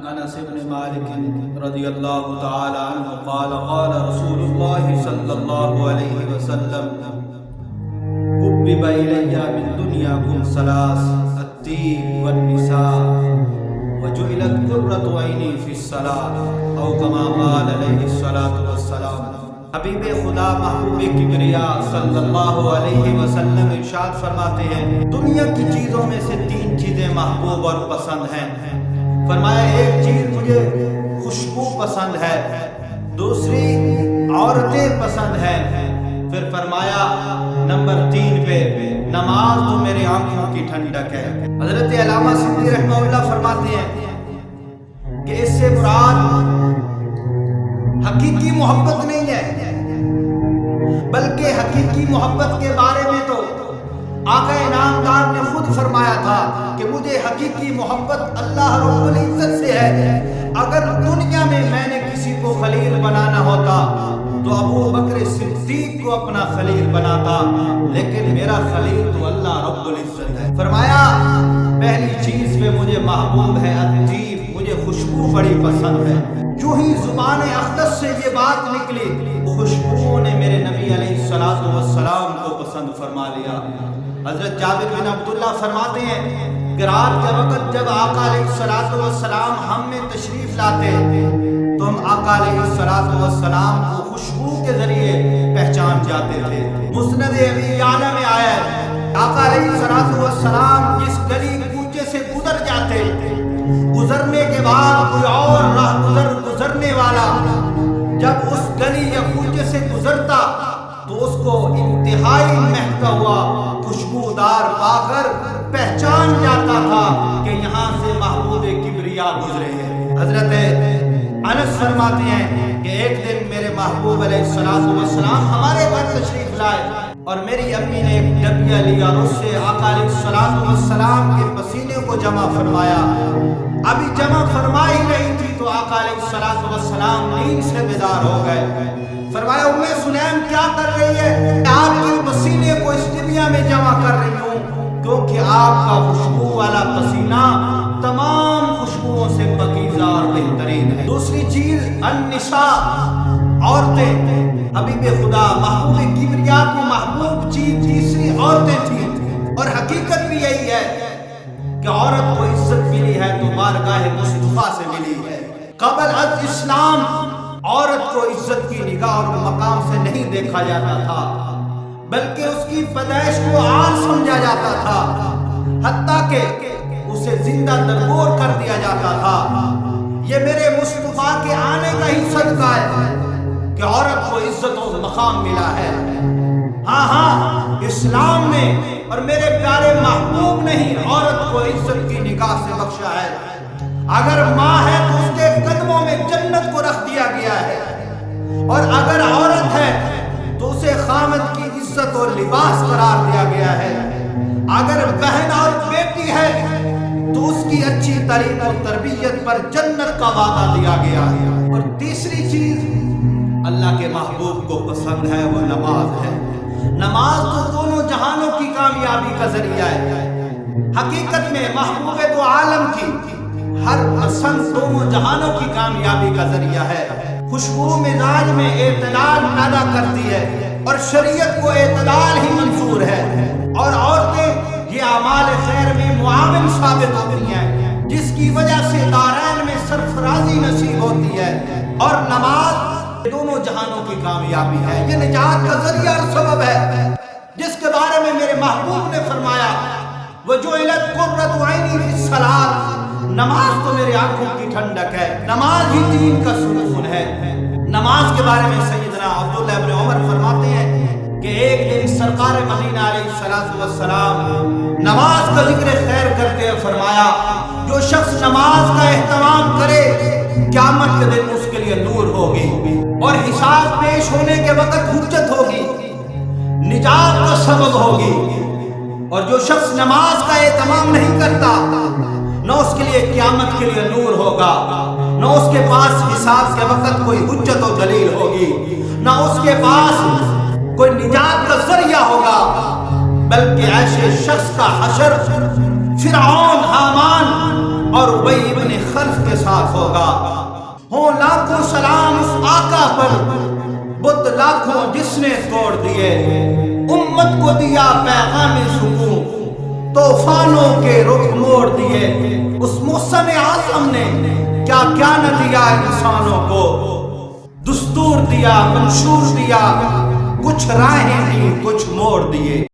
انس بن مالک رضی اللہ تعالی عنہ قال قال رسول اللہ صلی اللہ علیہ وسلم حبب الی من دنیاکم ثلاث الطیب والنساء وجعلت قرۃ عینی فی الصلاۃ او کما قال علیہ الصلاۃ والسلام۔ حبیب خدا محبوب کبریا صلی اللہ علیہ وسلم ارشاد فرماتے ہیں دنیا کی چیزوں میں سے تین چیزیں محبوب اور پسند ہیں۔ فرمایا ایک چیز مجھے خوشبو پسند ہے، دوسری عورتیں پسند ہیں، پھر فرمایا نمبر 3 پہ نماز تو میرے آنکھوں کی ٹھنڈک ہے۔ حضرت علامہ سندھی رحمہ اللہ فرماتے ہیں کہ اس سے مراد حقیقی محبت نہیں ہے، بلکہ حقیقی محبت کے بارے میں تو آقا انعامدار نے خود فرمایا تھا کہ مجھے حقیقی محبت اللہ رب العزت سے ہے۔ اگر دنیا میں نے کسی کو خلیل بنانا ہوتا تو ابو بکر صدیق کو اپنا خلیل بناتا، لیکن میرا خلیل تو اللہ رب العزت ہے۔ فرمایا پہلی چیز پہ مجھے محبوب ہے الطیب، مجھے خوشبو بڑی پسند ہے۔ جو ہی زبان اقدس سے یہ بات نکلی، خوشبو نے میرے نبی علیہ الصلوۃ والسلام کو پسند فرما لیا۔ حضرت جابر بن عبداللہ فرماتے ہیں کہ رات کے وقت جب آقا علیہ الصلوۃ والسلام ہم میں تشریف لاتے تو ہم آقا علیہ الصلوۃ والسلام کو خوشبو کے ذریعے پہچان جاتے تھے۔ مسند ابی یعلا میں آیا ہے آقا علیہ الصلوۃ والسلام جس گلی کوچے سے گزر جاتے، گزرنے کے بعد کوئی اور راہ گزرنے والا جب اس گلی یا کوچے سے گزرتا تو اس کو انتہائی مہکا ہوا خوشبودار پا کر پہچان جاتا تھا کہ یہاں سے محبوب کبریا گزرے ہیں۔ حضرت انس فرماتے ہیں کہ ایک دن میرے محبوب علیہ الصلوۃ والسلام ہمارے گھر تشریف لائے اور میری امی نے ایک ڈبیا لیا اور اس سے آقا علیہ الصلوۃ والسلام کے پسینے کو جمع فرمایا۔ ابھی جمع فرما ہی رہی تھی تو آقا علیہ الصلوۃ والسلام نیند سے بیدار ہو گئے۔ فرمایا ام سلیم کیا کر رہی ہے؟ آپ کے پسینے کو اس ڈبیا میں جمع کر رہی ہوں کیونکہ آپ کا خوشبو والا پسینہ تمام خوشبوؤں سے پاکیزہ اور بہترین ہے۔ دوسری چیز النساء، عورتیں۔ حبیب خدا محبوب کبریا کو محبوب چیز تیسری عورتیں تھیں، اور حقیقت بھی یہی ہے کہ عورت کو عزت ملی ہے تو بارگاہ مصطفیٰ سے ملی ہے۔ قبل از اسلام عورت کو عزت کی نگاہ اور مقام سے نہیں دیکھا جاتا تھا، بلکہ اس کی پیدائش کو عار سمجھا جاتا تھا، حتیٰ کہ اسے زندہ درگور کر دیا جاتا تھا۔ یہ میرے مصطفیٰ کے آنے کا ہی صدقہ ہے کہ عورت کو عزت و مقام ملا ہے۔ ہاں اسلام نے اور میرے پیارے محبوب نے ہی عورت کو عزت کی نگاہ سے بخشا ہے۔ اگر ماں ہے تو اس کے قدموں میں جنت کو رکھ دیا گیا ہے، اور اگر عورت ہے تو اسے خامد کی عزت اور لباس قرار دیا گیا ہے۔ اگر بہن اور بیٹی ہے تو اس کی اچھی تعلیم اور تربیت پر جنت کا وعدہ دیا گیا ہے۔ اور تیسری چیز اللہ کے محبوب کو پسند ہے وہ نماز ہے۔ نماز تو دونوں جہانوں کی کامیابی کا ذریعہ ہے۔ حقیقت میں محبوب دو عالم کی ہر پسند دونوں جہانوں کی کامیابی کا ذریعہ ہے۔ خوشبو مزاج میں اعتدال پیدا کرتی ہے اور شریعت کو اعتدال ہی منظور ہے، اور عورتیں یہ اعمال خیر میں معاون ثابت ہوتی ہیں جس کی وجہ سے دارین میں سرفرازی نصیب ہوتی ہے، اور نماز دونوں جہانوں کی کامیابی ہے، یہ نجات کا ذریعہ اور سبب ہے، جس کے بارے میں میرے محبوب نے فرمایا وَجُعِلَتْ قُرَّةُ عَيْنِي فِي الصَّلَاةِ، نماز تو میرے آنکھوں کی ٹھنڈک ہے، نماز ہی دین کا سکون ہے۔ نماز کے بارے میں سیدنا عبداللہ ابن عمر فرماتے ہیں کہ ایک دن سرکار مدینہ علیہ الصلوۃ والسلام نماز کا ذکر خیر کرتے ہوئے فرمایا جو شخص نماز کا اہتمام کرے قیامت کے دن اس کے لیے نور ہوگی اور حساب پیش ہونے کے وقت حجت ہوگی، نجات کا سبب ہوگی، اور جو شخص نماز کا اہتمام نہیں کرتا نہ اس کے لیے قیامت کے لیے نور ہوگا، نہ اس کے پاس حساب کے وقت کوئی حجت و دلیل ہوگی، نہ اس کے پاس کوئی نجات کا ذریعہ ہوگا، بلکہ ایسے شخص کا حشر فرعون، حامان اور ابی ابن خلف کے ساتھ ہوگا۔ ہوں لاکھوں سلام اس آقا پر، بت لاکھوں جس نے توڑ دیے، امت کو دیا پیغام سکون، طوفانوں کے رخ موڑ دیے۔ اس محسن اعظم نے کیا کیا نہ دیا انسانوں کو، دستور دیا، منشور دیا، کچھ راہیں دی، کچھ موڑ دیے۔